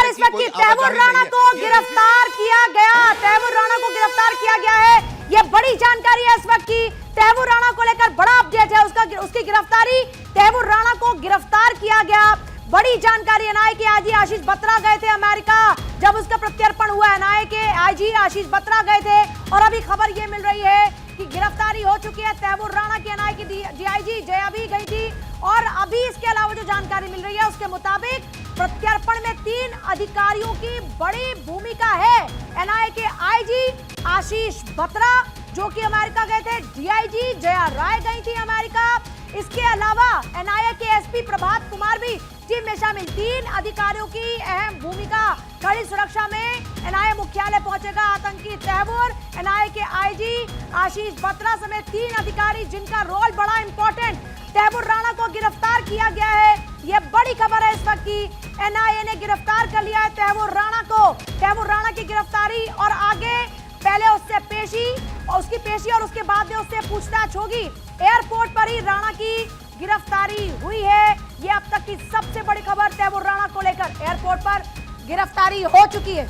इस वक्त की तैमूर राणा को गिरफ्तार किया गया, तैमूर राणा को गिरफ्तार किया गया है। ये बड़ी जानकारी है इस वक्त की। तैमूर राणा को लेकर बड़ा अपडेट है, उसकी गिरफ्तारी, तैमूर राणा को गिरफ्तार किया गया। बड़ी जानकारी एनआईए के आईजी आशीष बत्रा गए थे अमेरिका, जब उसका प्रत्यर्पण हुआ एनआईए के आईजी आशीष बत्रा गए थे और अभी खबर ये मिल रही है कि गिरफ्तारी हो चुकी है। तैमूर राणा की एनआईए की डीआईजी जया भी गई थी और अभी इसके अलावा जो जानकारी मिल रही है उसके मुताबिक प्रत्यर्पण में 3 अधिकारियों की बड़ी भूमिका है। एनआईए के आईजी आशीष बत्रा जो कि अमेरिका गए थे, डीआईजी जया राय गई थी अमेरिका, इसके अलावा एनआईए के एसपी प्रभात कुमार भी टीम में शामिल। 3 अधिकारियों की अहम भूमिका। कड़ी सुरक्षा में एनआईए मुख्यालय पहुंचेगा आतंकी तैमूर। एनआईए के आईजी आशीष बत्रा समेत 3 अधिकारी जिनका रोल बड़ा इंपॉर्टेंट। तैमूर राणा को गिरफ्तार किया गया है, यह बड़ी खबर है इस वक्त की। एनआईए ने गिरफ्तार कर लिया है तैमूर राणा को। तैमूर राणा की गिरफ्तारी और आगे पहले उससे पेशी और उसकी पेशी और उसके बाद में उससे पूछताछ होगी। एयरपोर्ट पर ही राणा की गिरफ्तारी हुई है, यह अब तक की सबसे बड़ी खबर तैमूर राणा को लेकर। एयरपोर्ट पर गिरफ्तारी हो चुकी है।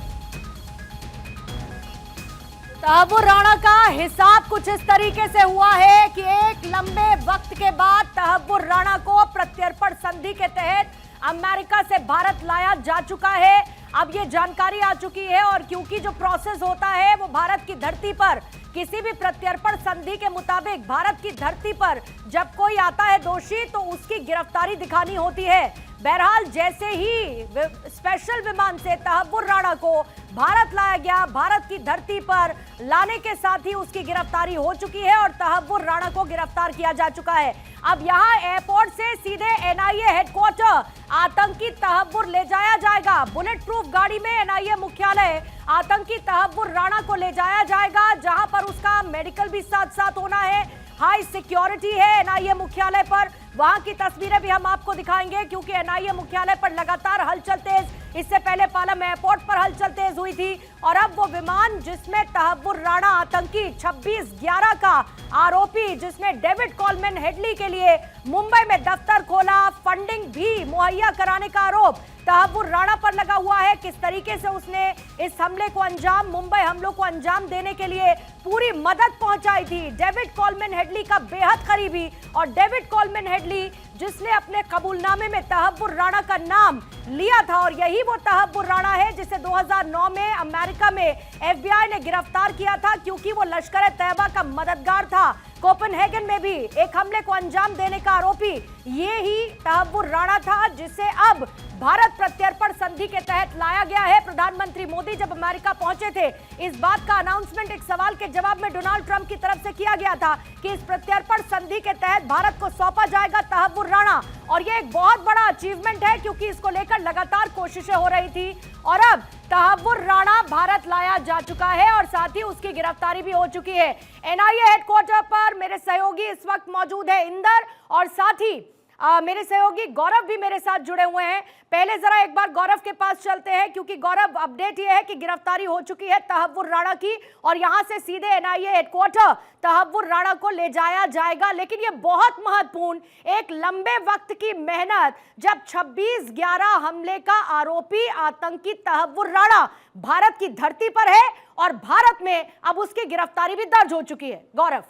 तैमूर राणा का हिसाब कुछ इस तरीके से हुआ है कि एक लंबे वक्त के बाद तैमूर राणा को प्रत्यर्पण संधि के तहत अमेरिका से भारत लाया जा चुका है। अब ये जानकारी आ चुकी है और क्योंकि जो प्रोसेस होता है वो भारत की धरती पर किसी भी प्रत्यर्पण संधि के मुताबिक भारत की धरती पर जब कोई आता है दोषी तो उसकी गिरफ्तारी दिखानी होती है। बहरहाल जैसे ही स्पेशल विमान से तैमूर राणा को भारत लाया गया, भारत की धरती पर लाने के साथ ही उसकी गिरफ्तारी हो चुकी है और तैमूर राणा को गिरफ्तार किया जा चुका है। अब यहां एयरपोर्ट से सीधे एनआईए हेडक्वार्टर आतंकी तैमूर ले जाया जाएगा। बुलेट प्रूफ गाड़ी में एनआईए मुख्यालय आतंकी तैमूर राणा को ले जाया जाएगा, जहां पर उसका मेडिकल भी साथ साथ होना है। हाई सिक्योरिटी है एनआईए मुख्यालय पर। वहां की तस्वीरें भी हम आपको दिखाएंगे क्योंकि एनआईए मुख्यालय पर लगातार हलचल तेज। इससे पहले पालम एयरपोर्ट पर हलचल तेज हुई थी और अब वो विमान जिसमें तैमूर राणा आतंकी 26/11 का आरोपी, जिसने डेविड कॉलमैन हेडली के लिए मुंबई में दफ्तर खोला, फंडिंग भी मुहैया कराने का आरोप तैमूर राणा पर लगा हुआ है। किस तरीके से उसने इस हमले को अंजाम, मुंबई हमलों को अंजाम देने के लिए पूरी मदद पहुंचाई थी। डेविड कॉलमैन हेडली का बेहद करीबी और डेविड कॉलमैन हेडली जिसने अपने कबूलनामे में तैमूर राणा का नाम लिया था और यही वो तैमूर राणा है जिसे 2009 में अमेरिका में एफबीआई ने गिरफ्तार किया था क्योंकि वो लश्कर-ए-तैयबा का मददगार था। कोपेनहेगन में भी एक हमले को अंजाम देने का आरोपी ये ही तैमूर राणा था, जिसे अब भारत प्रत्यर्पण संधि के तहत लाया गया है। प्रधानमंत्री मोदी जब अमेरिका पहुंचे थे, इस बात का अनाउंसमेंट एक सवाल के जवाब में डोनाल्ड ट्रंप की तरफ से किया गया था कि इस प्रत्यर्पण संधि के तहत भारत को सौंपा जाएगा तैमूर राणा, और यह एक बहुत बड़ा अचीवमेंट है क्योंकि इसको लेकर लगातार कोशिशें हो रही थी और अब तैमूर राणा भारत लाया जा चुका है और साथ ही उसकी गिरफ्तारी भी हो चुकी है। एनआईए हेडक्वार्टर पर मेरे सहयोगी इस वक्त मौजूद है इंदर, और साथ ही मेरे सहयोगी गौरव भी मेरे साथ जुड़े हुए हैं। पहले जरा एक बार गौरव के पास चलते हैं क्योंकि गौरव अपडेट ये है कि गिरफ्तारी हो चुकी है तैमूर राणा की और यहां से सीधे एनआईए हेडक्वार्टर तैमूर राणा को ले जाया जाएगा। लेकिन ये बहुत महत्वपूर्ण, एक लंबे वक्त की मेहनत, जब 26/11 हमले का आरोपी आतंकी तैमूर राणा भारत की धरती पर है और भारत में अब उसकी गिरफ्तारी भी दर्ज हो चुकी है। गौरव,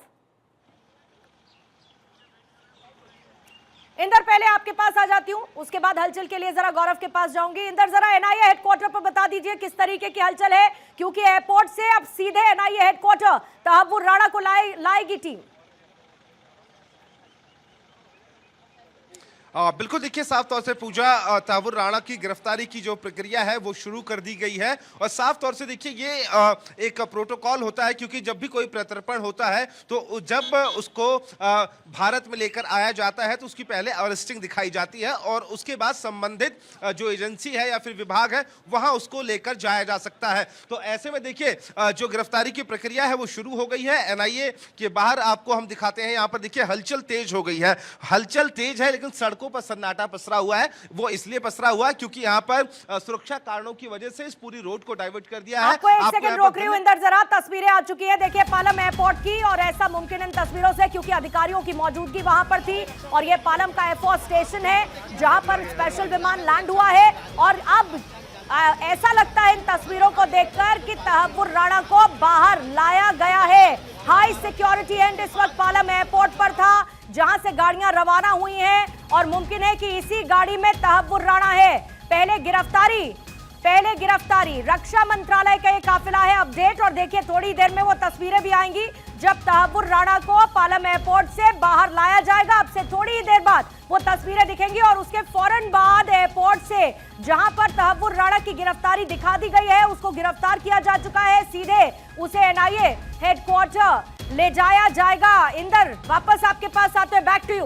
इंदर पहले आपके पास आ जाती हूं, उसके बाद हलचल के लिए जरा गौरव के पास जाऊंगी। इंदर जरा एनआईए हेडक्वार्टर पर बता दीजिए किस तरीके की हलचल है, क्योंकि एयरपोर्ट से अब सीधे एनआईए हेडक्वार्टर तैमूर राणा को लाएगी टीम। बिल्कुल, देखिए साफ तौर से पूजा, तैमूर राणा की गिरफ्तारी की जो प्रक्रिया है वो शुरू कर दी गई है और साफ तौर से देखिए ये एक प्रोटोकॉल होता है क्योंकि जब भी कोई प्रत्यर्पण होता है तो जब उसको भारत में लेकर आया जाता है तो उसकी पहले अरेस्टिंग दिखाई जाती है और उसके बाद संबंधित जो एजेंसी है या फिर विभाग है वहां उसको लेकर जाया जा सकता है। तो ऐसे में देखिए जो गिरफ्तारी की प्रक्रिया है वो शुरू हो गई है। एनआईए के बाहर आपको हम दिखाते हैं, यहाँ पर देखिए हलचल तेज हो गई है। हलचल तेज है लेकिन सड़कों पर सन्नाटा पसरा हुआ है। वो इसलिए पसरा हुआ है क्योंकि यहाँ पर सुरक्षा कारणों की वजह से इस पूरी रोड को डाइवर्ट कर दिया है। आपको एक सेकंड रोक रही हूं इंदर, जरा तस्वीरें आ चुकी है, देखिए पालम एयरपोर्ट की, और ऐसा मुमकिन इन तस्वीरों से क्योंकि अधिकारियों की मौजूदगी वहां पर थी और ये पालम का एयरफोर्स स्टेशन है जहां पर स्पेशल विमान लैंड हुआ है और अब ऐसा लगता है इन तस्वीरों को देखकर कि तहव्वुर राणा को बाहर लाया गया है। हाई सिक्योरिटी एंड इस वक्त पालम एयरपोर्ट पर था, जहां से गाड़ियां रवाना हुई हैं और मुमकिन है कि इसी गाड़ी में तहव्वुर राणा है। पहले गिरफ्तारी रक्षा मंत्रालय का ये काफिला है। अपडेट, और देखिए थोड़ी देर में वो तस्वीरें भी आएंगी जब तहव्वुर राणा को पालम एयरपोर्ट से बाहर लाया जाएगा। अब से थोड़ी ही देर बाद वो तस्वीरें दिखेंगी और उसके फौरन बाद एयरपोर्ट से जहां पर तहव्वुर राणा की गिरफ्तारी दिखा दी गई है, उसको गिरफ्तार किया जा चुका है, सीधे उसे एनआईए हेडक्वार्टर ले जाया जाएगा। इंदर, वापस आपके पास आते हैं, बैक टू यू।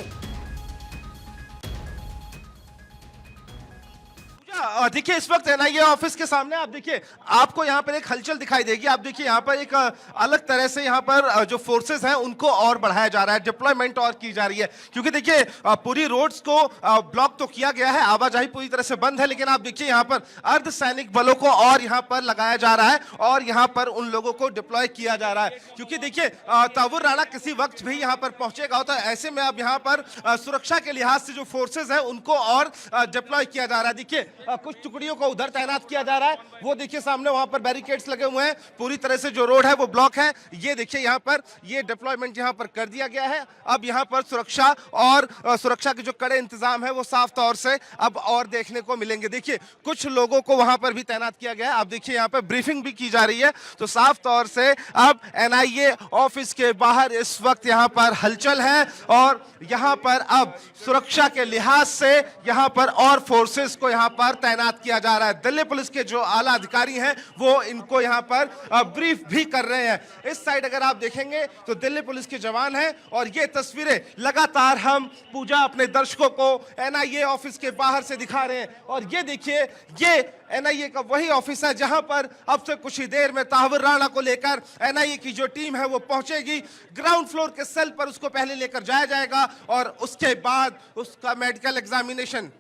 देखिए इस वक्त एनआईए ऑफिस के सामने आप देखिए, आपको यहाँ पर एक हलचल दिखाई देगी। आप देखिए यहाँ पर एक अलग तरह से यहाँ पर जो फोर्सेस हैं उनको और बढ़ाया जा रहा है, डिप्लॉयमेंट और की जा रही है, क्योंकि देखिए पूरी रोड्स को ब्लॉक तो किया गया है, आवाजाही पूरी तरह से बंद है, लेकिन आप देखिए यहाँ पर अर्धसैनिक बलों को और यहाँ पर लगाया जा रहा है और यहाँ पर उन लोगों को डिप्लॉय किया जा रहा है, क्योंकि देखिए तहव्वुर राणा किसी वक्त भी यहाँ पर पहुंचेगा होता है। ऐसे में अब यहाँ पर सुरक्षा के लिहाज से जो फोर्सेज है उनको और डिप्लॉय किया जा रहा है। देखिए कुछ टुकड़ियों को उधर तैनात किया जा रहा है, वो देखिए सामने वहां पर बैरिकेड्स लगे हुए हैं, पूरी तरह से जो रोड है वो ब्लॉक है। ये देखिए यहाँ पर ये डिप्लॉयमेंट यहाँ पर कर दिया गया है। अब यहाँ पर सुरक्षा और सुरक्षा के जो कड़े इंतजाम है वो साफ तौर से अब और देखने को मिलेंगे। देखिए कुछ लोगों को वहां पर भी तैनात किया गया है। आप देखिए यहाँ पर ब्रीफिंग भी की जा रही है, तो साफ तौर से अब एनआईए ऑफिस के बाहर इस वक्त यहाँ पर हलचल है और यहाँ पर अब सुरक्षा के लिहाज से यहाँ पर और फोर्सेस को यहाँ पर तैनात किया जा रहा है। दिल्ली पुलिस के जो आला अधिकारी हैं वो इनको यहाँ पर ब्रीफ भी कर रहे हैं। इस साइड अगर आप देखेंगे तो दिल्ली पुलिस के जवान हैं और ये तस्वीरें लगातार हम पूजा अपने दर्शकों को एनआईए ऑफिस के बाहर से दिखा रहे हैं। और ये देखिए ये एनआईए का वही ऑफिस है जहां पर अब से कुछ ही देर में तहव्वुर राणा को लेकर एनआईए की जो टीम है वो पहुंचेगी। ग्राउंड फ्लोर के सेल पर उसको पहले लेकर जाया जाएगा और उसके बाद उसका मेडिकल एग्जामिनेशन।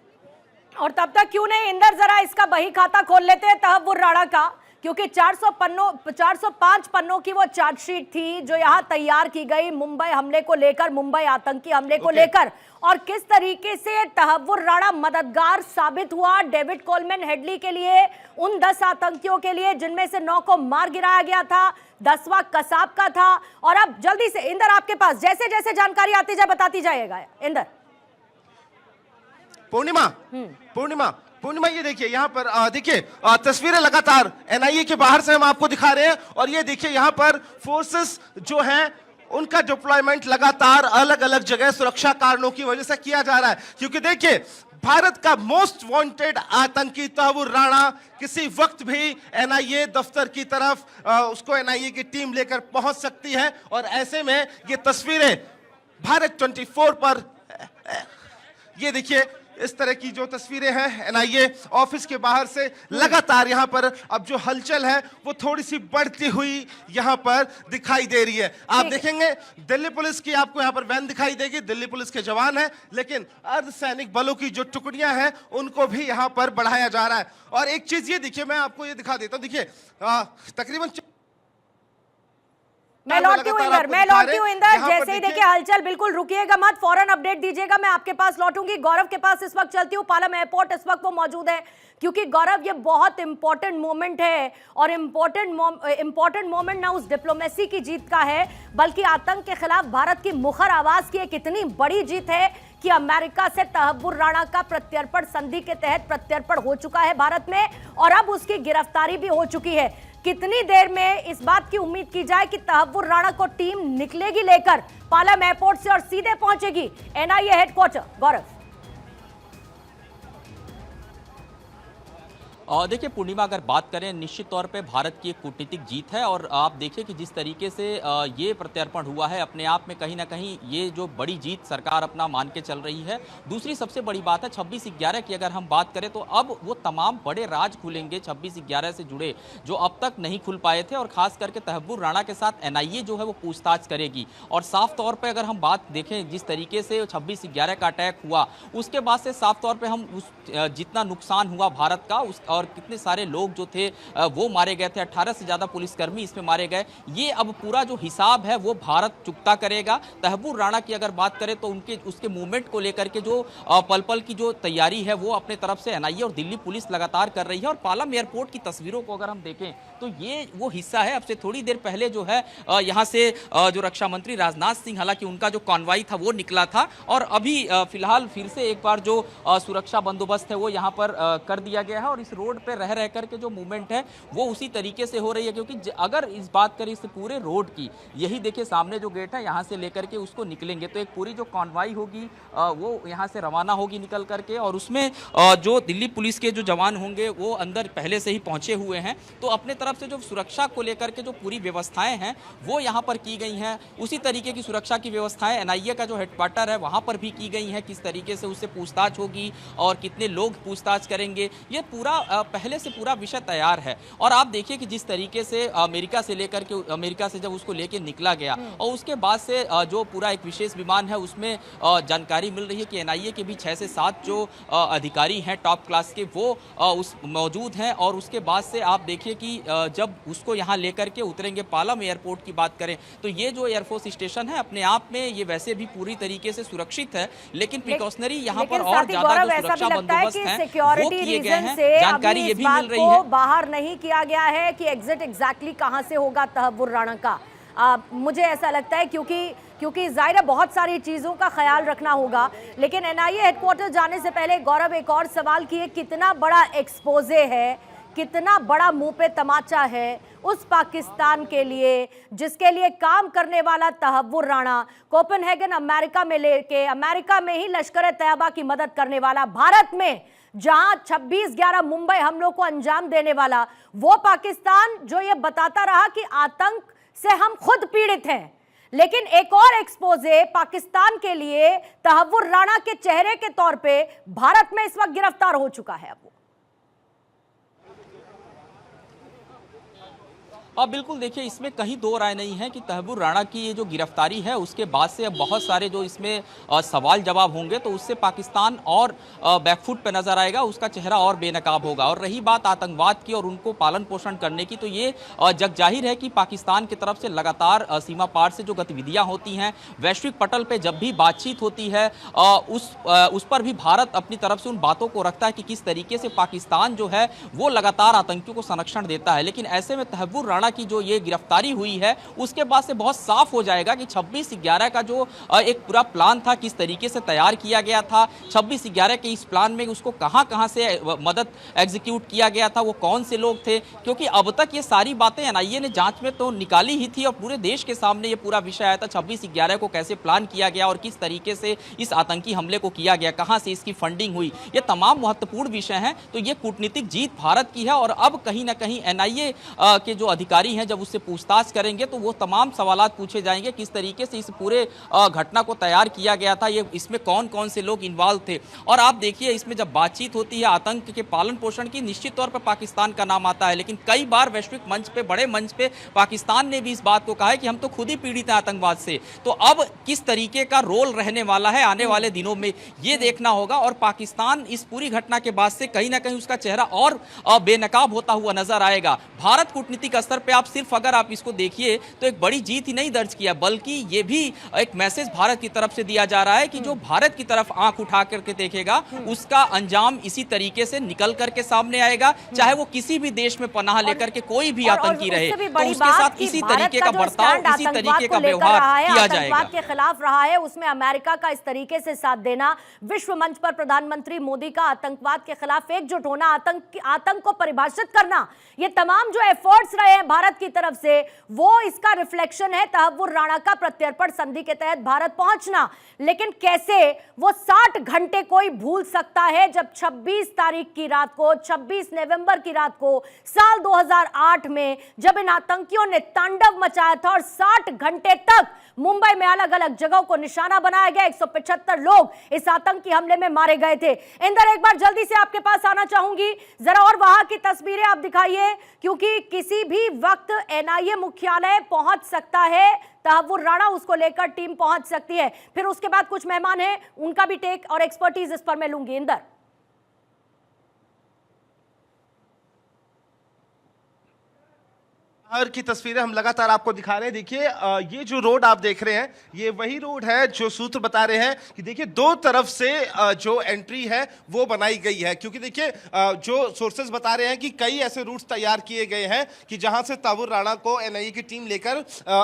और तब तक क्यों नहीं इंदर जरा इसका बही खाता खोल लेते हैं तहव्वुर राणा का, क्योंकि 405 पन्नों की वो चार्जशीट थी जो यहाँ तैयार की गई मुंबई हमले को लेकर, मुंबई आतंकी हमले को लेकर, और किस तरीके से तहव्वुर राणा मददगार साबित हुआ डेविड कोलमैन हेडली के लिए, उन 10 आतंकियों के लिए जिनमें से 9 को मार गिराया गया था, 10वां कसाब का था। और अब जल्दी से इंदर आपके पास जैसे जैसे जानकारी आती जाए बताती जाइएगा। इंदर। पूर्णिमा ये देखिए यहाँ पर देखिए तस्वीरें लगातार एनआईए के बाहर से हम आपको दिखा रहे हैं और ये देखिए यहाँ पर फोर्सेस जो हैं उनका डिप्लॉयमेंट लगातार अलग अलग जगह सुरक्षा कारणों की वजह से किया जा रहा है, क्योंकि देखिए भारत का मोस्ट वांटेड आतंकी तहव्वुर राणा किसी वक्त भी एनआईए दफ्तर की तरफ उसको एनआईए की टीम लेकर पहुंच सकती है। और ऐसे में ये तस्वीरें भारत 24 पर ये देखिए इस तरह की जो तस्वीरें हैं एनआईए ऑफिस के बाहर से लगातार यहाँ पर अब जो हलचल है वो थोड़ी सी बढ़ती हुई यहाँ पर दिखाई दे रही है। आप देखेंगे दिल्ली पुलिस की आपको यहाँ पर वैन दिखाई देगी, दिल्ली पुलिस के जवान हैं, लेकिन अर्धसैनिक बलों की जो टुकड़ियां हैं उनको भी यहाँ पर बढ़ाया जा रहा है। और एक चीज ये देखिए, मैं आपको ये दिखा देता हूँ, देखिए तकरीबन मैं लौटती हूँ इंदर, जैसे ही देखिए हलचल, बिल्कुल रुकिएगा मत, फौरन अपडेट दीजिएगा, मैं आपके पास लौटूंगी। गौरव के पास इस वक्त चलती हूँ, पालम एयरपोर्ट इस वक्त वो मौजूद है, क्योंकि गौरव ये बहुत इंपॉर्टेंट मोमेंट है और इंपॉर्टेंट मोमेंट ना उस डिप्लोमेसी की जीत का है बल्कि आतंक के खिलाफ भारत की मुखर आवाज की एक इतनी बड़ी जीत है कि अमेरिका से तहव्वुर राणा का प्रत्यर्पण संधि के तहत प्रत्यर्पण हो चुका है भारत में और अब उसकी गिरफ्तारी भी हो चुकी है। कितनी देर में इस बात की उम्मीद की जाए कि तहव्वुर राणा को टीम निकलेगी लेकर पालम एयरपोर्ट से और सीधे पहुंचेगी एनआईए हेडक्वार्टर? गौरव। देखिए पूर्णिमा, अगर बात करें निश्चित तौर पे भारत की एक कूटनीतिक जीत है और आप देखिए कि जिस तरीके से ये प्रत्यर्पण हुआ है अपने आप में कहीं ना कहीं ये जो बड़ी जीत सरकार अपना मान के चल रही है। दूसरी सबसे बड़ी बात है 26/11 की अगर हम बात करें तो अब वो तमाम बड़े राज खुलेंगे 26/11 से जुड़े जो अब तक नहीं खुल पाए थे और खास करके तहव्वुर राणा के साथ एनआईए जो है वो पूछताछ करेगी। और साफ तौर पर अगर हम बात देखें जिस तरीके से 26/11 का अटैक हुआ उसके बाद से साफ तौर पर हम उस जितना नुकसान हुआ भारत का उस और और कितने सारे लोग जो थे वो मारे गए थे, 18 से ज़्यादा पुलिसकर्मी इसमें मारे गए। ये अब पूरा जो हिसाब है वो भारत चुकता करेगा। तहव्वुर राणा की अगर बात करें तो उसके मूवमेंट को लेकर के जो पल पल की जो तैयारी है वो अपने तरफ से एनआईए और दिल्ली पुलिस लगातार कर रही है। और पालम एयरपोर्ट की तस्वीरों को अगर हम देखें तो ये वो हिस्सा है। अब से थोड़ी देर पहले जो है यहाँ से जो रक्षा मंत्री राजनाथ सिंह, हालांकि उनका जो कॉन्वाई था वो निकला था, और अभी फिलहाल फिर से एक बार जो सुरक्षा बंदोबस्त है वो यहाँ पर कर दिया गया है। और इस रोड पे रह रह करके जो मूवमेंट है वो उसी तरीके से हो रही है, क्योंकि अगर इस बात करें इस पूरे रोड की, यही देखिए सामने जो गेट है यहाँ से लेकर के उसको निकलेंगे तो एक पूरी जो कॉन्वाई होगी वो यहाँ से रवाना होगी निकल करके, और उसमें जो दिल्ली पुलिस के जो जवान होंगे वो अंदर पहले से ही पहुंचे हुए हैं। तो अपने तरफ से जो सुरक्षा को लेकर के जो पूरी व्यवस्थाएं हैं वो यहाँ पर की गई हैं। उसी तरीके की सुरक्षा की व्यवस्थाएं एनआईए का जो हेडक्वार्टर है वहाँ पर भी की गई हैं। किस तरीके से उससे पूछताछ होगी और कितने लोग पूछताछ करेंगे, ये पूरा पहले से पूरा विषय तैयार है। और आप देखिए कि जिस तरीके से अमेरिका से लेकर के, अमेरिका से जब उसको लेकर निकला गया और उसके बाद से जो पूरा एक विशेष विमान है उसमें जानकारी मिल रही है कि एनआईए के भी 6 से 7 जो अधिकारी हैं टॉप क्लास के वो उस मौजूद हैं। और उसके बाद से आप देखिए कि जब उसको यहाँ लेकर के उतरेंगे, पालम एयरपोर्ट की बात करें तो ये जो एयरफोर्स स्टेशन है अपने आप में ये वैसे भी पूरी तरीके से सुरक्षित है, लेकिन प्रिकॉशनरी यहाँ पर और ज्यादा जो सुरक्षा बंदोबस्त हैं वो किए गए हैं। जानकारी ये भी मिल रही है बाहर नहीं किया गया है कि एग्जिट एग्जैक्टली कहां से होगा तहव्वुर राणा का। मुझे ऐसा लगता है क्योंकि जाहिर है बहुत सारी चीजों का ख्याल रखना होगा, लेकिन एनआईए हेडक्वार्टर जाने से पहले गौरव एक और सवाल की है, कितना बड़ा एक्सपोजे है, कितना बड़ा मुंह पे तमाचा है उस पाकिस्तान के लिए जिसके लिए काम करने वाला तहव्वुर राणा कोपेनहेगन अमेरिका में लेके अमेरिका में ही लश्कर तैयबा की मदद करने वाला, भारत में जहां 26/11 मुंबई हमलों को अंजाम देने वाला वो पाकिस्तान जो ये बताता रहा कि आतंक से हम खुद पीड़ित हैं। लेकिन एक और एक्सपोजे पाकिस्तान के लिए तहव्वुर राणा के चेहरे के तौर पे भारत में इस वक्त गिरफ्तार हो चुका है। अब बिल्कुल देखिए, इसमें कहीं दो राय नहीं है कि तहव्वुर राणा की ये जो गिरफ्तारी है उसके बाद से अब बहुत सारे जो इसमें सवाल जवाब होंगे तो उससे पाकिस्तान और बैकफुट पे नजर आएगा, उसका चेहरा और बेनकाब होगा। और रही बात आतंकवाद की और उनको पालन पोषण करने की, तो ये जग जाहिर है कि पाकिस्तान की तरफ से लगातार सीमा पार से जो गतिविधियां होती हैं, वैश्विक पटल पे जब भी बातचीत होती है उस पर भी भारत अपनी तरफ से उन बातों को रखता है कि किस तरीके से पाकिस्तान जो है वो लगातार आतंकियों को संरक्षण देता है। लेकिन ऐसे में तहव्वुर राणा की जो ये गिरफ्तारी हुई है उसके बाद से बहुत साफ हो जाएगा कि 26/11 का जो एक पूरा प्लान था किस तरीके से तैयार किया गया था, 26/11 के इस प्लान में उसको कहां से मदद एग्जीक्यूट किया गया था, वो कौन से लोग थे, क्योंकि अब तक ये सारी बातें एनआईए ने जांच में तो निकाली ही थी और पूरे देश के सामने ये पूरा विषय आया था 26/11 को कैसे प्लान किया गया और किस तरीके से इस आतंकी हमले को किया गया, कहां से इसकी फंडिंग हुई, ये तमाम महत्वपूर्ण विषय हैं। तो ये कूटनीतिक जीत भारत की है और अब कहीं ना कहीं एनआईए के जो अधिकारी हैं जब उससे पूछताछ करेंगे तो वो तमाम सवालात पूछे जाएंगे, किस तरीके से इस पूरे घटना को तैयार किया गया था, ये इसमें कौन कौन से लोग इन्वॉल्व थे। और आप देखिए इसमें जब बातचीत होती है आतंक के पालन पोषण की, निश्चित तौर पर पाकिस्तान का नाम आता है, लेकिन कई बार वैश्विक मंच पे, बड़े मंच पे पाकिस्तान ने भी इस बात को कहा है कि हम तो खुद ही पीड़ित हैं आतंकवाद से। तो अब किस तरीके का रोल रहने वाला है आने वाले दिनों में ये देखना होगा। और पाकिस्तान इस पूरी घटना के बाद से कहीं ना कहीं उसका चेहरा और बेनकाब होता हुआ नजर आएगा। भारत कूटनीतिक स्तर पे आप सिर्फ अगर आप इसको देखिए तो एक बड़ी जीत ही नहीं दर्ज किया, बल्कि ये भी एक मैसेज भारत की तरफ से दिया जा रहा है कि जो भारत की तरफ आंख उठा करके देखेगा उसका अंजाम इसी तरीके से निकल करके सामने आएगा, चाहे वो किसी भी देश में पनाह लेकर के कोई भी आतंकी रहे तो उसके साथ इसी तरीके का बर्ताव, इसी तरीके का व्यवहार किया जाएगा। आतंकवाद के खिलाफ रहा है, उसमें अमेरिका का इस तरीके से साथ देना, विश्व मंच पर प्रधानमंत्री मोदी का आतंकवाद के खिलाफ एकजुट होना, आतंक को परिभाषित करना, ये तमाम जो एफर्ट्स रहे हैं भारत की तरफ से वो इसका रिफ्लेक्शन है तहव्वुर राणा का प्रत्यर्पण संधि के तहत भारत पहुंचना। लेकिन कैसे वो 60 घंटे कोई भूल सकता है जब 26 तारीख की रात को, 26 नवंबर की रात को साल 2008 में जब इन आतंकियों ने तांडव मचाया था और 60 घंटे तक मुंबई में अलग अलग जगहों को निशाना बनाया गया, 175 लोग इस आतंकी हमले में मारे गए थे। इंदर, एक बार जल्दी से आपके पास आना चाहूंगी, जरा और वहां की तस्वीरें आप दिखाइए, क्योंकि किसी भी वक्त एनआईए मुख्यालय पहुंच सकता है, तहव्वुर राणा उसको लेकर टीम पहुंच सकती है। फिर उसके बाद कुछ मेहमान हैं, उनका भी टेक और एक्सपर्टीज इस पर मैं लूंगी। इंदर। और की तस्वीरें हम लगातार आपको दिखा रहे हैं। देखिए ये जो रोड आप देख रहे हैं, ये वही रोड है जो सूत्र बता रहे हैं कि देखिए दो तरफ से जो एंट्री है वो बनाई गई है, क्योंकि देखिए जो सोर्सेज बता रहे हैं कि कई ऐसे रूट्स तैयार किए गए हैं कि जहां से तावुर राणा को एनआईए की टीम लेकर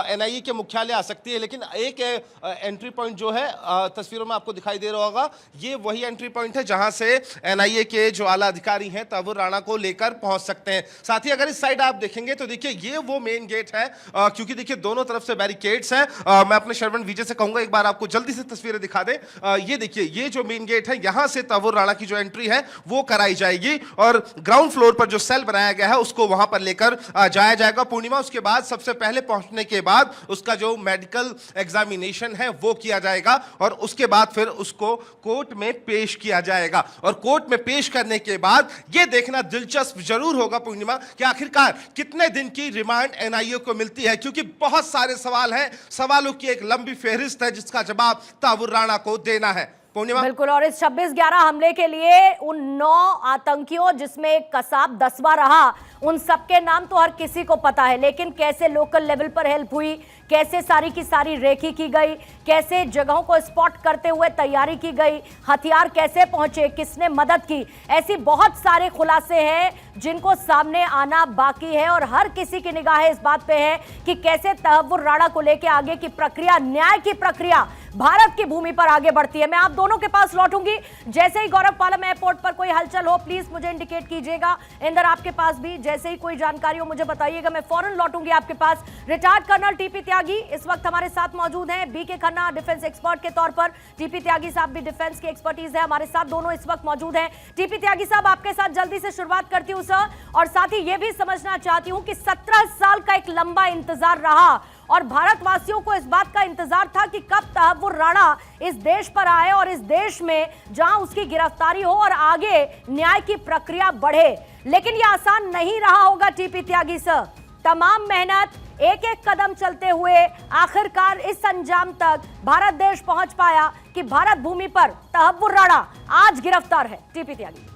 एनआईए के मुख्यालय आ सकती है। लेकिन एक एंट्री पॉइंट जो है तस्वीरों में आपको दिखाई दे रहा होगा, ये वही एंट्री पॉइंट है जहां से एनआईए के जो आला अधिकारी हैं तावुर राणा को लेकर पहुंच सकते हैं। साथ ही अगर इस साइड आप देखेंगे तो देखिए ये वो मेन गेट है, क्योंकि देखिए दोनों तरफ से बैरिकेड्स हैं। मैं अपने श्रवण विजय से कहूंगा एक बार आपको जल्दी से तस्वीरें दिखा दे। ये देखिए ये जो मेन गेट है, यहां से तावुर राणा की जो एंट्री है वो कराई जाएगी और ग्राउंड फ्लोर पर जो सेल बनाया गया है उसको वहां पर लेकर जाया जाएगा पूर्णिमा। उसके बाद सबसे पहले पहुंचने के बाद उसका जो मेडिकल एग्जामिनेशन है वो किया जाएगा और उसके बाद फिर उसको कोर्ट में पेश किया जाएगा। और कोर्ट में पेश करने के बाद यह देखना दिलचस्प जरूर होगा पूर्णिमा कि आखिरकार कितने दिन की रिमांड एनआईए को मिलती है, क्योंकि बहुत सारे सवाल हैं, सवालों की एक लंबी फहरिस्त है जिसका जवाब तावुर राणा को देना है। पूर्णिमा बिल्कुल। और इस 26/11 हमले के लिए उन 9 आतंकियों जिसमें एक कसाब 10वां रहा, उन सबके नाम तो हर किसी को पता है, लेकिन कैसे लोकल लेवल पर हेल्प हुई, कैसे सारी की सारी रेकी की गई, कैसे जगहों को स्पॉट करते हुए तैयारी की गई, हथियार कैसे पहुंचे, किसने मदद की, ऐसी बहुत सारे खुलासे हैं जिनको सामने आना बाकी है। और हर किसी की निगाह इस बात पे है कि कैसे तहव्वुर राणा को लेकर आगे की प्रक्रिया, न्याय की प्रक्रिया भारत की भूमि पर आगे बढ़ती है। मैं आप दोनों के पास लौटूंगी जैसे ही गौरव पालम एयरपोर्ट पर कोई हलचल हो, प्लीज मुझे इंडिकेट कीजिएगा। इंदर आपके पास भी जैसे ही कोई जानकारी हो मुझे बताइएगा, मैं फौरन लौटूंगी आपके पास। रिटायर्ड कर्नल टीपी त्यागी इस वक्त हमारे साथ मौजूद हैं, बीके खन्ना डिफेंस एक्सपर्ट के तौर पर, टीपी त्यागी साहब भी डिफेंस की एक्सपर्टीज है, हमारे साथ दोनों इस वक्त मौजूद हैं। टीपी त्यागी साहब आपके साथ जल्दी से शुरुआत करती हूं सर, और साथ ही यह भी समझना चाहती हूं कि 17 साल का एक लंबा इंतजार रहा और भारतवासियों को इस बात का इंतजार था कि कब तहव्वुर राणा इस देश पर आए और इस देश में जहां उसकी गिरफ्तारी हो और आगे न्याय की प्रक्रिया बढ़े। लेकिन यह आसान नहीं रहा होगा टीपी त्यागी सर, तमाम मेहनत, एक एक कदम चलते हुए आखिरकार इस अंजाम तक भारत देश पहुंच पाया कि भारत भूमि पर तहव्वुर राणा आज गिरफ्तार है। टीपी त्यागी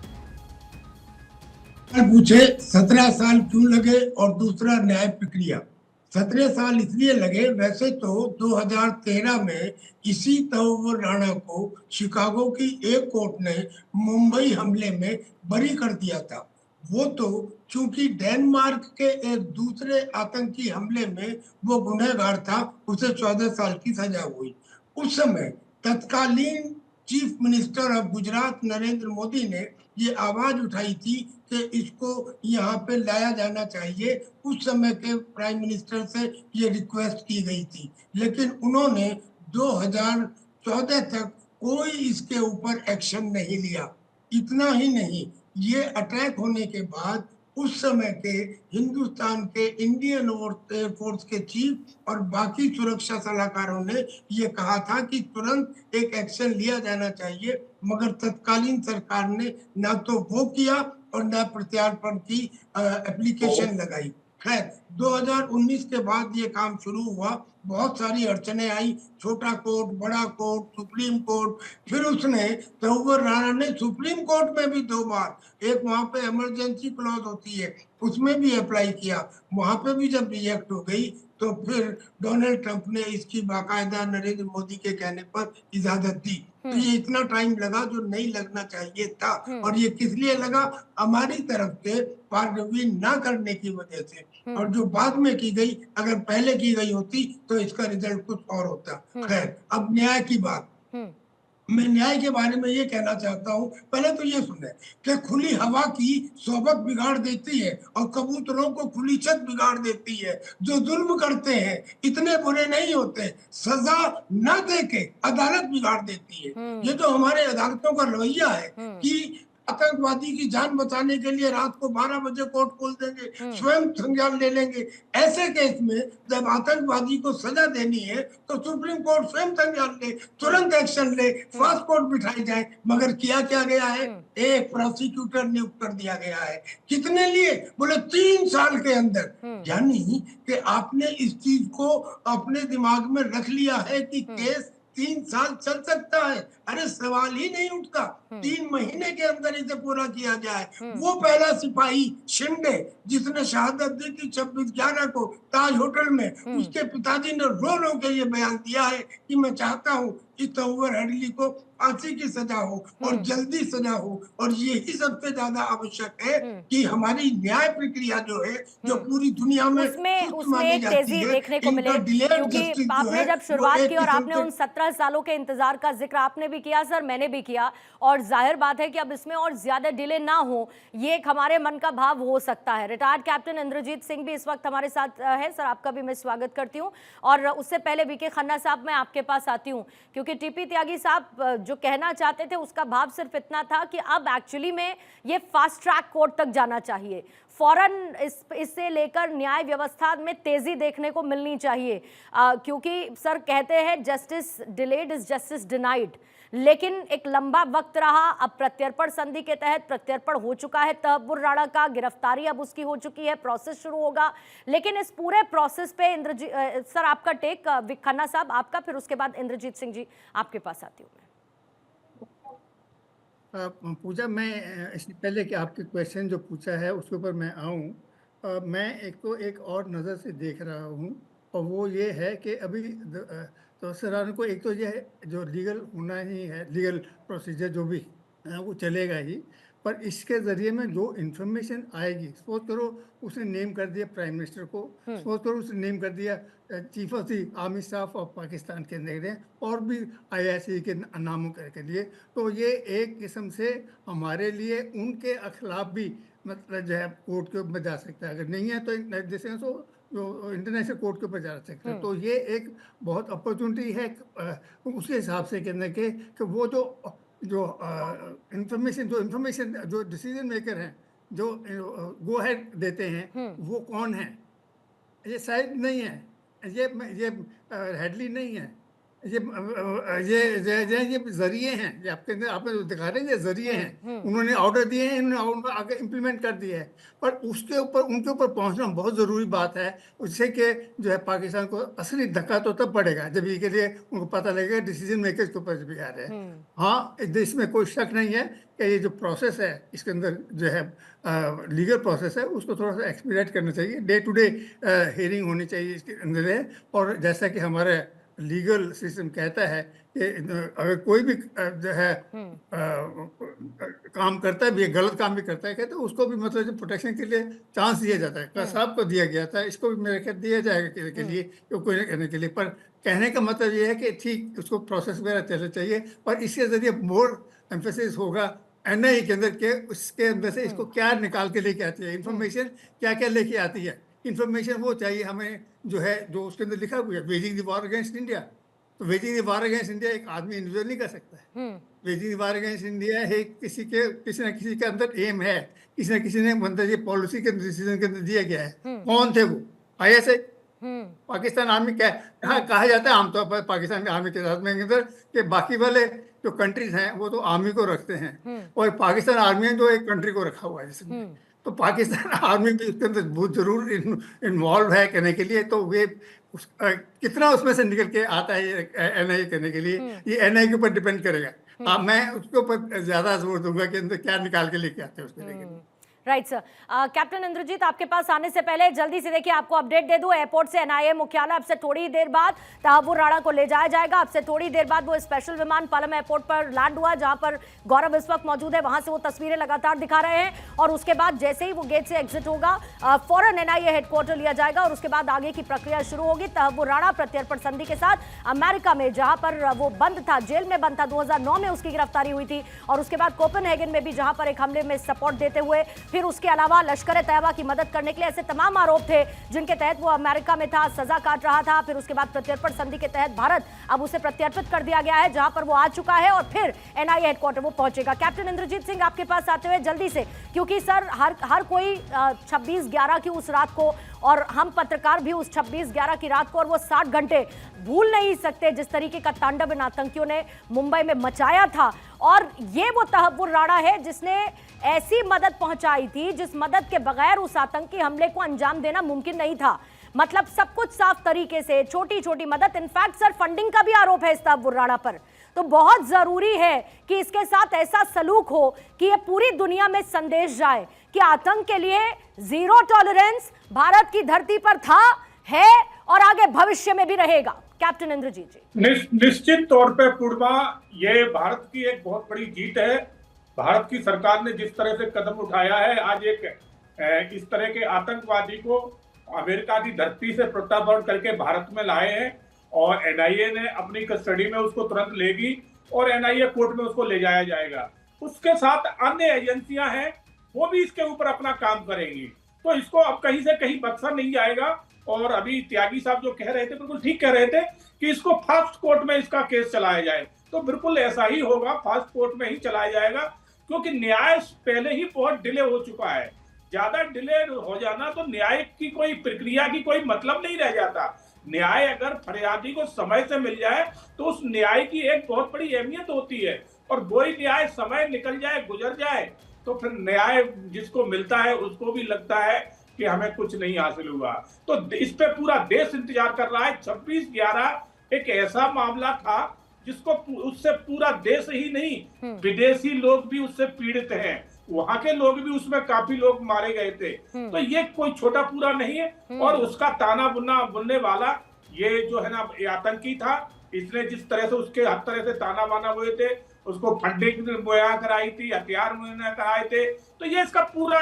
पूछे 17 साल क्यों लगे और दूसरा न्याय प्रक्रिया। 17 साल इसलिए लगे, वैसे तो 2013 में इसी तहव्वुर राणा को शिकागो की एक कोर्ट ने मुंबई हमले में बरी कर दिया था। वो तो चूंकि डेनमार्क के एक दूसरे आतंकी हमले में वो गुनहगार था, उसे 14 साल की सजा हुई। उस समय तत्कालीन chief minister of Gujarat Narendra Modi ने ये आवाज उठाई थी कि इसको यहाँ पे लाया जाना चाहिए। उस समय के प्राइम मिनिस्टर से ये रिक्वेस्ट की गई थी, लेकिन उन्होंने 2014 तक कोई इसके ऊपर एक्शन नहीं लिया। इतना ही नहीं, ये अटैक होने के बाद उस समय के हिंदुस्तान के इंडियन एयरफोर्स के चीफ और बाकी सुरक्षा सलाहकारों ने ये कहा था कि तुरंत एक एक्शन लिया जाना चाहिए, मगर तत्कालीन सरकार ने ना तो वो किया और ना प्रत्यार्पण की एप्लीकेशन लगाई। खैर 2019 के बाद ये काम शुरू हुआ, बहुत सारी अड़चने आई, छोटा कोर्ट, बड़ा कोर्ट, सुप्रीम कोर्ट, फिर उसने तहव्वुर राणा ने सुप्रीम कोर्ट में भी 2 बार, एक वहां पे इमरजेंसी क्लॉज होती है उसमें भी अप्लाई किया, वहां पे भी जब रिजेक्ट हो गई तो फिर डोनाल्ड ट्रंप ने इसकी बाकायदा नरेंद्र मोदी के कहने पर इजाजत दी। तो ये इतना टाइम लगा जो नहीं लगना चाहिए था, और ये किस लिए लगा? हमारी तरफ से पारगवी ना करने की वजह से, और जो बाद में की गई, अगर पहले की गई होती तो इसका रिजल्ट कुछ और होता। खैर अब न्याय की बात, मैं न्याय के बारे में ये कहना चाहता हूँ। पहले तो ये सुने कि खुली हवा की सोबत बिगाड़ देती है और कबूतरों को खुली छत बिगाड़ देती है। जो जुल्म करते हैं इतने बुरे नहीं होते, सजा न देके अदालत बिगाड़ देती है। ये जो हमारे अदालतों का रवैया है कि आतंकवादी की जान बचाने के लिए रात को 12 बजे कोर्ट खोल देंगे, स्वयं संज्ञान ले लेंगे, ऐसे केस में जब आतंकवादी को सजा देनी है तो सुप्रीम कोर्ट स्वयं संज्ञान ले, तुरंत एक्शन ले, फास्ट कोर्ट बिठाई जाए। मगर किया क्या गया है? एक प्रोसिक्यूटर नियुक्त कर दिया गया है। कितने लिए? बोले 3 साल के अंदर। यानी कि आपने इस चीज को अपने दिमाग में रख लिया है कि केस 3 साल चल सकता है। अरे सवाल ही नहीं उठता, 3 महीने के अंदर इसे पूरा किया जाए। वो पहला सिपाही शिंदे जिसने शहादत दी थी 26/11 को ताज होटल में, उसके पिताजी ने रो रो के ये बयान दिया है कि मैं चाहता हूँ कि तौवर हेडली को फांसी की सजा हो और जल्दी सजा हो। और यही सबसे ज्यादा आवश्यक है कि हमारी न्याय प्रक्रिया जो है, जो पूरी दुनिया में उसमें एक तेजी देखने को मिले, क्योंकि आपने जब शुरुआत की और आपने उन 17 सालों के इंतजार का जिक्र आपने भी किया सर, मैंने भी किया, और जाहिर बात है कि अब इसमें और ज्यादा डिले ना हो, ये एक हमारे मन का भाव हो सकता है। रिटायर्ड कैप्टन इंद्रजीत सिंह भी इस वक्त हमारे साथ है। सर आपका भी मैं स्वागत करती हूँ, और उससे पहले वीके खन्ना साहब मैं आपके पास आती हूँ, क्योंकि टीपी त्यागी साहब जो कहना चाहते थे उसका भाव सिर्फ इतना था कि अब एक्चुअली में ये फास्ट ट्रैक कोर्ट तक जाना चाहिए, फौरन इससे लेकर न्याय व्यवस्था में तेजी देखने को मिलनी चाहिए, क्योंकि सर कहते हैं justice delayed is justice denied, लेकिन एक लंबा वक्त रहा। अब प्रत्यर्पण संधि के तहत प्रत्यर्पण हो चुका है तहव्वुर राणा का, गिरफ्तारी अब उसकी हो चुकी है, प्रोसेस शुरू होगा, लेकिन इस पूरे प्रोसेस पे इंद्रजीत सर आपका टेक, खन्ना साहब आपका, फिर उसके बाद इंद्रजीत सिंह जी आपके पास आती हूँ मैं। पूजा, मैं इससे पहले कि आपके क्वेश्चन जो पूछा है उसके ऊपर मैं आऊँ, मैं एक और नज़र से देख रहा हूँ, और वो ये है कि अभी तो सरान को एक तो ये जो लीगल होना ही है, लीगल प्रोसीजर जो भी वो चलेगा ही, पर इसके ज़रिए में जो इन्फॉर्मेशन आएगी, सपोज करो उसने नेम कर दिया प्राइम मिनिस्टर को, सपोज करो उसने नेम कर दिया chief of the army staff of Pakistan के लिए, और भी IIC के नामों के लिए, तो ये एक किस्म से हमारे लिए उनके खिलाफ भी मतलब जो है कोर्ट के ऊपर जा सकता है, अगर नहीं है तो जैसे तो जो इंटरनेशनल कोर्ट के ऊपर जा सकता है। तो ये एक बहुत अपॉर्चुनिटी है उसके हिसाब से कहने के कि वो जो इंफॉर्मेशन जो डिसीजन मेकर हैं, जो गो हेड देते हैं, वो कौन है? ये शायद नहीं है, ये हेडली नहीं है, ये जरिए हैं, ये आपके आपने जो दिखा रहे हैं ये जरिए हैं, उन्होंने ऑर्डर दिए हैं, इन्होंने आगे इम्प्लीमेंट कर दिए हैं, पर उसके ऊपर उनके ऊपर पहुंचना बहुत ज़रूरी बात है, उससे कि जो है पाकिस्तान को असली धक्का तो तब पड़ेगा जब ये के लिए उनको पता लगेगा डिसीजन मेकर्स के ऊपर भी आ रहे हैं। हाँ, इसमें कोई शक नहीं है कि ये जो प्रोसेस है इसके अंदर जो है लीगल प्रोसेस है उसको थोड़ा सा एक्सपीडिएट करना चाहिए, डे टू डे हियरिंग होनी चाहिए इसके अंदर है। और जैसा कि हमारे लीगल सिस्टम कहता है कि अगर कोई भी जो है काम करता है भी, गलत काम भी करता है, कहते हैं उसको भी मतलब प्रोटेक्शन के लिए चांस दिया जाता है, साहब को दिया गया था, इसको भी मेरे ख्याल दिया जाएगा के लिए कोई करने के लिए। पर कहने का मतलब ये है कि ठीक उसको प्रोसेस वगैरह चलना चाहिए, पर इसके जरिए मोर एम्फेसिस होगा NIA के अंदर के उसके अंदर से इसको क्या निकाल के लेके आती है, इंफॉर्मेशन क्या क्या लेके आती है। इंफॉर्मेशन वो चाहिए हमें जो है जो उसके अंदर लिखा हुआ है, waging the war against India. तो waging the war against India एक आदमी इंडिविजुअल नहीं कर सकता है। Waging the war against India है किसी न किसी के अंदर एम है, किसी ने मतलब ये पॉलिसी के डिसीजन के अंदर दिया गया है। कौन थे वो? ISI, Pakistan army. कहा जाता है आमतौर पर पाकिस्तान आर्मी के साथ में अंदर कि बाकी वाले जो कंट्रीज हैं वो तो आर्मी को रखते हैं, और पाकिस्तान आर्मी है जो एक कंट्री को रखा हुआ है जिसमें, तो पाकिस्तान आर्मी भी उसके अंदर बहुत जरूर इन्वॉल्व है करने के लिए। तो वे कितना उसमें से निकल के आता है ये NIA करने के लिए, ये NIA के ऊपर डिपेंड करेगा। मैं उसके ऊपर ज्यादा जोर दूंगा कि अंदर क्या निकाल के लेके आते हैं उसके लिए। Right sir. कैप्टन इंद्रजीत आपके पास आने से पहले जल्दी से देखिए आपको अपडेट दे दूं, एयरपोर्ट से NIA मुख्यालय अब से थोड़ी देर बाद तहव्वुर राणा को ले जाया जाएगा। अब से थोड़ी देर बाद वो स्पेशल विमान पालम एयरपोर्ट पर लैंड हुआ, जहां पर गौरव इस वक्त मौजूद है, वहां से वो तस्वीरें लगातार दिखा रहे हैं, और उसके बाद जैसे ही वो गेट से एग्जिट होगा फौरन NIA हेडक्वार्टर लिया जाएगा, और उसके बाद आगे की प्रक्रिया शुरू होगी। तहव्वुर राणा प्रत्यर्पण संधि के साथ अमेरिका में जहां पर वो बंद था, जेल में बंद था, 2009 में उसकी गिरफ्तारी हुई थी, और उसके बाद कोपेनहेगन में भी जहां पर एक हमले में सपोर्ट देते हुए, फिर उसके अलावा लश्कर तैयबा की मदद करने के लिए, ऐसे तमाम आरोप थे जिनके तहत वो अमेरिका में था, सजा काट रहा था। फिर उसके बाद प्रत्यर्पण संधि के तहत भारत अब उसे प्रत्यर्पित कर दिया गया है, जहां पर वो आ चुका है, और फिर NIA हेडक्वार्टर वो पहुंचेगा। कैप्टन इंद्रजीत सिंह आपके पास आते हुए जल्दी से, क्योंकि सर हर कोई 26/11 की उस रात को, और हम पत्रकार भी उस 26/11 की रात को और वो 60 घंटे भूल नहीं सकते जिस तरीके का तांडव इन आतंकियों ने मुंबई में मचाया था। और ये वो तहव्वुर राणा है जिसने ऐसी मदद पहुंचाई थी जिस मदद के बगैर उस आतंकी हमले को अंजाम देना मुमकिन नहीं था। मतलब सब कुछ साफ तरीके से, छोटी छोटी मदद, इनफैक्ट सर फंडिंग का भी आरोप है इस तहव्वुर राणा पर। तो बहुत जरूरी है कि इसके साथ ऐसा सलूक हो कि ये पूरी दुनिया में संदेश जाए कि आतंक के लिए जीरो टॉलरेंस भारत की धरती पर था, है और आगे भविष्य में भी रहेगा। कैप्टन इंद्रजीत जी। निश्चित तौर पे पूर्वा, ये भारत की एक बहुत बड़ी जीत है। भारत की सरकार ने जिस तरह से कदम उठाया है, आज एक इस तरह के आतंकवादी को अमेरिका की धरती से प्रत्यार्पण करके भारत में लाए हैं और एनआईए ने अपनी कस्टडी में उसको तुरंत लेगी और एनआईए कोर्ट में उसको ले जाया जाएगा। उसके साथ अन्य एजेंसियां हैं, वो भी इसके ऊपर अपना काम करेंगी। तो इसको अब कहीं से कहीं बख्शा नहीं जाएगा। और अभी त्यागी साहब जो कह रहे थे, बिल्कुल ठीक कह रहे थे कि इसको फास्ट कोर्ट में इसका केस चलाया जाए, तो बिल्कुल ऐसा ही होगा, फास्ट कोर्ट में ही चलाया जाएगा, क्योंकि न्याय पहले ही बहुत डिले हो चुका है। ज्यादा डिले हो जाना तो न्याय की कोई प्रक्रिया की कोई मतलब नहीं रह जाता। न्याय अगर फरियादी को समय से मिल जाए तो उस न्याय की एक बहुत बड़ी अहमियत होती है, और वही न्याय समय निकल जाए, गुजर जाए, तो फिर न्याय जिसको मिलता है उसको भी लगता है कि हमें कुछ नहीं हासिल हुआ। तो इस पे पूरा देश इंतजार कर रहा है। 26/11 एक ऐसा मामला था जिसको उससे पूरा देश ही नहीं, विदेशी लोग भी उससे पीड़ित हैं, वहां के लोग भी, उसमें काफी लोग मारे गए थे। तो ये कोई छोटा पूरा नहीं है। और उसका ताना बुनने वाला ये जो है ना, ये आतंकी था। इसने जिस तरह से उसके हर तरह से ताना बाना हुए थे, उसको फंडिंग मुहैया कराई थी, हथियार मुहैया कराए थे, तो ये इसका पूरा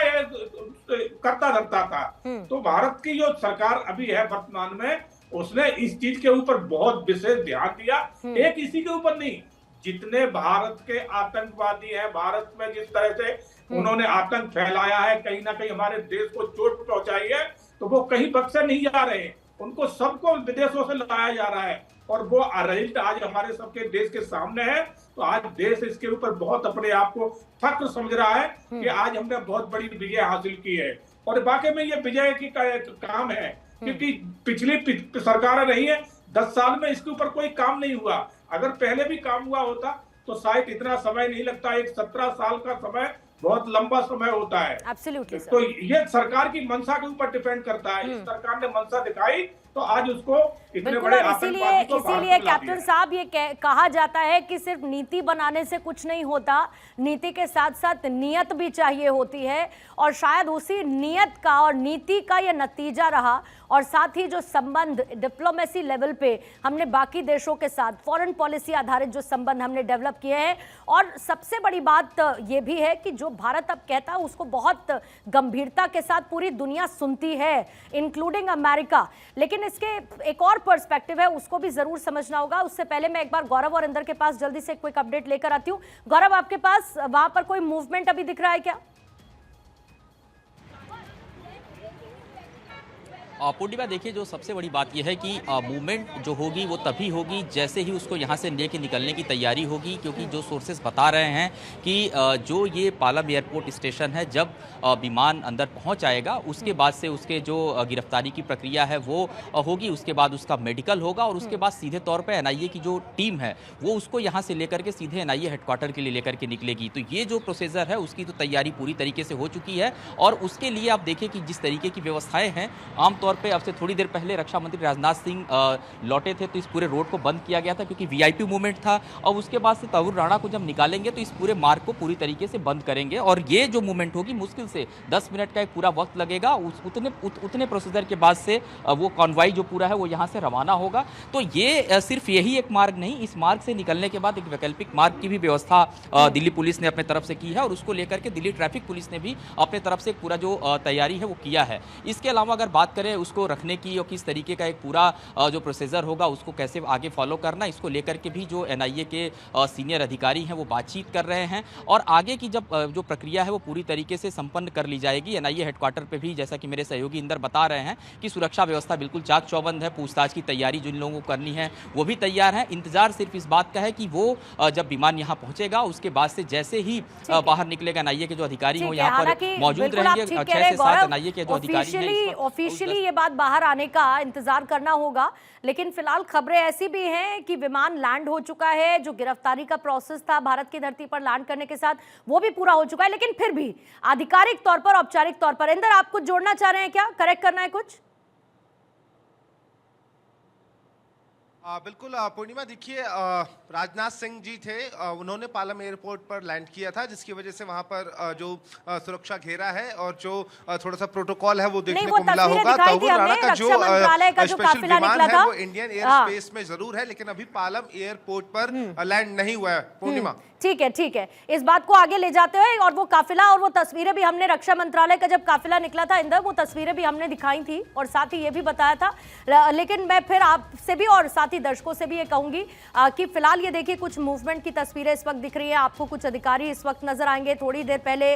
करता धरता था। तो भारत की जो सरकार अभी है वर्तमान में, उसने इस चीज के ऊपर बहुत विशेष ध्यान दिया। एक इसी के ऊपर नहीं, जितने भारत के आतंकवादी हैं, भारत में जिस तरह से उन्होंने आतंक फैलाया है, कहीं ना कहीं हमारे देश को चोट पहुंचाई है, तो वो कहीं बख्शे नहीं जा रहे। उनको सबको विदेशों से लाया जा रहा है और वो रिजल्ट आज हमारे सबके देश के सामने है। तो आज देश इसके ऊपर बहुत अपने आप को फक्र समझ रहा है कि आज हमने बहुत बड़ी विजय हासिल की है। और वाकई में ये विजय की काम है, क्योंकि पिछली सरकारें रही है, 10 साल में इसके ऊपर कोई काम नहीं हुआ। अगर पहले भी काम हुआ होता तो शायद इतना समय नहीं लगता। एक 17 साल का समय बहुत लंबा समय होता है। तो ये सरकार की मंशा के ऊपर डिपेंड करता है। इस सरकार ने मंशा दिखाई तो आज उसको इतने बड़े आतंकवादी को इसीलिए कैप्टन साहब ये कहा जाता है कि सिर्फ नीति बनाने से कुछ नहीं होता, नीति के साथ साथ नियत भी चाहिए होती है। और शायद उसी नियत का और नीति का ये नतीजा रहा। और साथ ही जो संबंध डिप्लोमेसी लेवल पे हमने बाकी देशों के साथ फॉरेन पॉलिसी आधारित जो संबंध हमने डेवलप किए हैं, और सबसे बड़ी बात ये भी है कि जो भारत अब कहता है उसको बहुत गंभीरता के साथ पूरी दुनिया सुनती है, इंक्लूडिंग अमेरिका। लेकिन इसके एक और पर्सपेक्टिव है, उसको भी जरूर समझना होगा। उससे पहले मैं एक बार गौरव और इंदर के पास जल्दी से क्विक अपडेट लेकर आती हूँ। गौरव, आपके पास वहां पर कोई मूवमेंट अभी दिख रहा है क्या? पूर्णिमा, देखिए जो सबसे बड़ी बात यह है कि मूवमेंट जो होगी वो तभी होगी जैसे ही उसको यहाँ से लेके निकलने की तैयारी होगी, क्योंकि जो सोर्सेज बता रहे हैं कि जो ये पालम एयरपोर्ट स्टेशन है, जब विमान अंदर पहुँच जाएगा उसके बाद से उसके जो गिरफ्तारी की प्रक्रिया है वो होगी, उसके बाद उसका मेडिकल होगा और उसके बाद सीधे तौर पर एनआईए की जो टीम है वो उसको यहाँ से लेकर के सीधे एनआईए हेडक्वार्टर के लिए लेकर के निकलेगी। तो ये जो प्रोसीजर है उसकी तो तैयारी पूरी तरीके से हो चुकी है। और उसके लिए आप देखें कि जिस तरीके की व्यवस्थाएं हैं, आमतौर पे अब से थोड़ी देर पहले रक्षा मंत्री राजनाथ सिंह लौटे थे तो इस पूरे रोड को बंद किया गया था, क्योंकि वीआईपी मूवमेंट था। और उसके बाद से तहव्वुर राणा को जब निकालेंगे तो इस पूरे मार्ग को पूरी तरीके से बंद करेंगे। और ये जो मूवमेंट होगी मुश्किल से 10 मिनट का एक पूरा वक्त लगेगा। उतने प्रोसीजर के बाद से वो कॉन्वॉय जो पूरा है वो यहाँ से रवाना होगा। तो ये सिर्फ यही एक मार्ग नहीं, इस मार्ग से निकलने के बाद एक वैकल्पिक मार्ग की भी व्यवस्था दिल्ली पुलिस ने अपने तरफ से की है, और उसको लेकर के दिल्ली ट्रैफिक पुलिस ने भी अपने तरफ से पूरा जो तैयारी है वो किया है। इसके अलावा अगर बात करें उसको रखने की और किस तरीके का एक पूरा जो प्रोसीजर होगा उसको कैसे आगे फॉलो करना, इसको लेकर के भी जो एनआईए के सीनियर अधिकारी हैं वो बातचीत कर रहे हैं। और आगे की जब जो प्रक्रिया है वो पूरी तरीके से संपन्न कर ली जाएगी। एनआईए हेडक्वार्टर पे भी, जैसा कि मेरे सहयोगी इंदर बता रहे हैं, कि सुरक्षा व्यवस्था बिल्कुल चाक चौबंद है। पूछताछ की तैयारी जिन लोगों को करनी है वो भी तैयार है। इंतजार सिर्फ इस बात का है कि वो जब विमान यहाँ पहुंचेगा उसके बाद से जैसे ही बाहर निकलेगा एनआईए के जो अधिकारी हैं वो यहाँ पर मौजूद रहेंगे। 6 से 7 एनआईए के जो अधिकारी हैं, ऑफिशियली ये बात बाहर आने का इंतजार करना होगा। लेकिन फिलहाल खबरें ऐसी भी हैं कि विमान लैंड हो चुका है, जो गिरफ्तारी का प्रोसेस था भारत की धरती पर लैंड करने के साथ वो भी पूरा हो चुका है। लेकिन फिर भी आधिकारिक तौर पर, औपचारिक तौर पर, इंदर आप कुछ जोड़ना चाह रहे हैं क्या, करेक्ट करना है कुछ? बिल्कुल पूर्णिमा, देखिए राजनाथ सिंह जी थे, उन्होंने पालम एयरपोर्ट पर लैंड किया था, जिसकी वजह से वहां पर जो सुरक्षा घेरा है और जो थोड़ा सा प्रोटोकॉल है वो देखने वो को मिला तस्वीरें होगा। दिखाई थी तहव्वुर राणा हमें, का जो रक्षा मंत्रालय का जो स्पेशल काफिला विमान निकला है था। वो इंडियन एयर हाँ। स्पेस में जरूर है, लेकिन अभी पालम एयरपोर्ट पर लैंड नहीं हुआ है। पूर्णिमा, ठीक है, ठीक है, इस बात को आगे ले जाते हुए और वो काफिला और वो तस्वीरें भी हमने रक्षा मंत्रालय का जब काफिला निकला था इंदर, वो तस्वीरें भी हमने दिखाई थी और साथ ही ये भी बताया था। लेकिन मैं फिर आपसे भी और साथ ही दर्शकों से भी ये कहूंगी कि फिलहाल ये देखिए कुछ मूवमेंट की तस्वीरें इस वक्त दिख रही है आपको, कुछ अधिकारी इस वक्त नजर आएंगे। थोड़ी देर पहले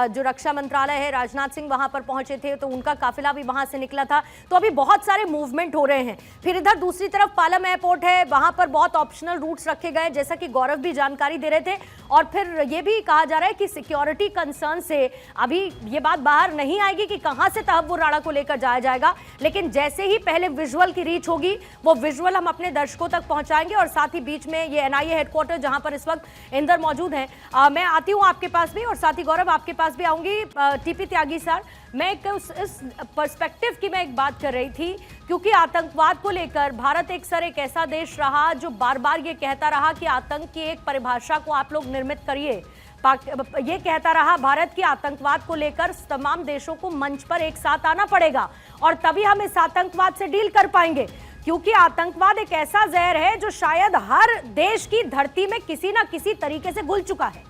जो रक्षा मंत्रालय है, राजनाथ सिंह वहां पर पहुंचे थे तो उनका काफिला भी वहां से निकला था। तो अभी बहुत सारे मूवमेंट हो रहे हैं। फिर इधर दूसरी तरफ पालम एयरपोर्ट है, वहां पर बहुत ऑप्शनल रूट्स रखे गए, जैसा कि गौरव भी जानकारी दे रहे थे। और फिर ये भी कहा जा रहा है कि सिक्योरिटी कंसर्न से अभी ये बात बाहर नहीं आएगी कि कहां से तहव्वुर राणा को लेकर जाया जाएगा, लेकिन जैसे ही पहले विजुअल की रीच होगी वो विजुअल हम अपने दर्शकों तक पहुंचाएंगे। और साथ ही बीच में ये एनआईए हेडक्वार्टर जहां पर इस वक्त इंदर मौजूद है, मैं आती हूं आपके पास भी और साथ ही गौरव आपके पास भी आऊंगी। टीपी त्यागी सर, मैं इस पर्सपेक्टिव की मैं एक बात कर रही थी, क्योंकि आतंकवाद को लेकर भारत एक ऐसा देश रहा जो बार बार ये कहता रहा कि आतंक की एक परिभाषा को आप लोग निर्मित करिए। ये कहता रहा भारत की आतंकवाद को लेकर तमाम देशों को मंच पर एक साथ आना पड़ेगा और तभी हम इस आतंकवाद से डील कर पाएंगे, क्योंकि आतंकवाद एक ऐसा जहर है जो शायद हर देश की धरती में किसी ना किसी तरीके से घुल चुका है।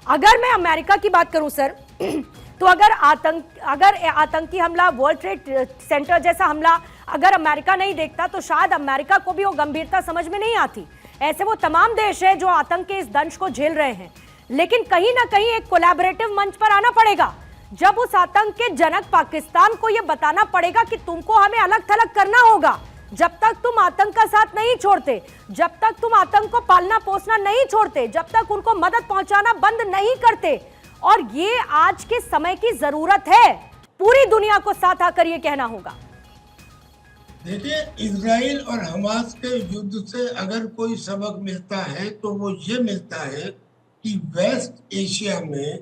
अगर मैं अमेरिका की बात करूं सर, तो अगर आतंकी हमला, वर्ल्ड ट्रेड सेंटर जैसा हमला अगर अमेरिका नहीं देखता तो शायद अमेरिका को भी वो गंभीरता समझ में नहीं आती। ऐसे वो तमाम देश है जो आतंक के इस दंश को झेल रहे हैं, लेकिन कहीं ना कहीं एक कोलैबोरेटिव मंच पर आना पड़ेगा, जब उस आतंक के जनक पाकिस्तान को यह बताना पड़ेगा कि तुमको हमें अलग थलग करना होगा। जब तक तुम आतंक का साथ नहीं छोड़ते, जब तक तुम आतंक को पालना पोसना नहीं छोड़ते, जब तक उनको मदद पहुंचाना बंद नहीं करते, और ये आज के समय की जरूरत है, पूरी दुनिया को साथ आकर ये कहना होगा। देखिए, इजराइल और हमास के युद्ध से अगर कोई सबक मिलता है तो वो ये मिलता है कि वेस्ट एशिया में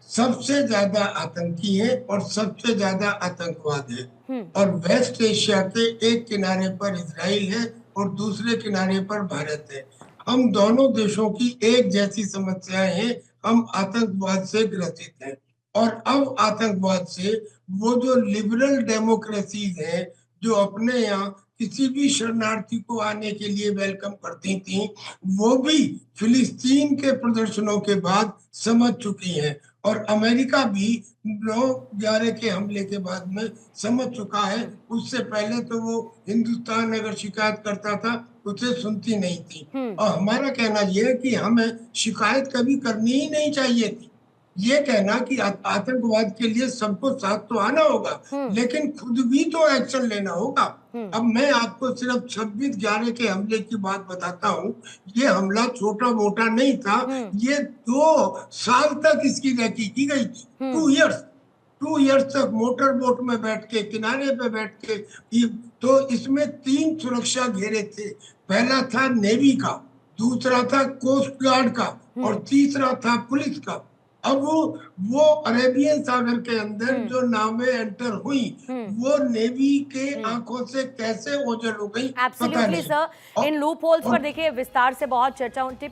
सबसे ज्यादा आतंकी है और सबसे ज्यादा आतंकवाद है। और वेस्ट एशिया के एक किनारे पर इजराइल है और दूसरे किनारे पर भारत है। हम दोनों देशों की एक जैसी समस्याएं हैं, हम आतंकवाद से ग्रसित हैं। और अब आतंकवाद से वो जो लिबरल डेमोक्रेसीज हैं, जो अपने यहाँ किसी भी शरणार्थी को आने के लिए वेलकम करती थी, वो भी फिलिस्तीन के प्रदर्शनों के बाद समझ चुकी हैं। और अमेरिका भी 9/11 के हमले के बाद में समझ चुका है। उससे पहले तो वो हिंदुस्तान अगर शिकायत करता था उसे सुनती नहीं थी। और हमारा कहना यह है कि हमें शिकायत कभी करनी ही नहीं चाहिए थी। ये कहना कि आतंकवाद के लिए सबको साथ तो आना होगा, लेकिन खुद भी तो एक्शन लेना होगा। अब मैं आपको सिर्फ 26/11 के हमले की बात बताता हूँ। ये हमला छोटा मोटा नहीं था, ये 2 साल तक इसकी रेकी की गई थी। 2 इयर्स तक मोटर बोट में बैठ के, किनारे पे बैठ के। तो इसमें 3 सुरक्षा घेरे थे। पहला था नेवी का, दूसरा था कोस्ट गार्ड का और तीसरा था पुलिस का। अब वो अरेबियन सागर के अंदर जो नावें एंटर हुई, वो नेवी के आंखों से कैसे ओझल हो गई पता नहीं। सर, इन लूप होल्स पर देखिए विस्तार से बहुत चर्चा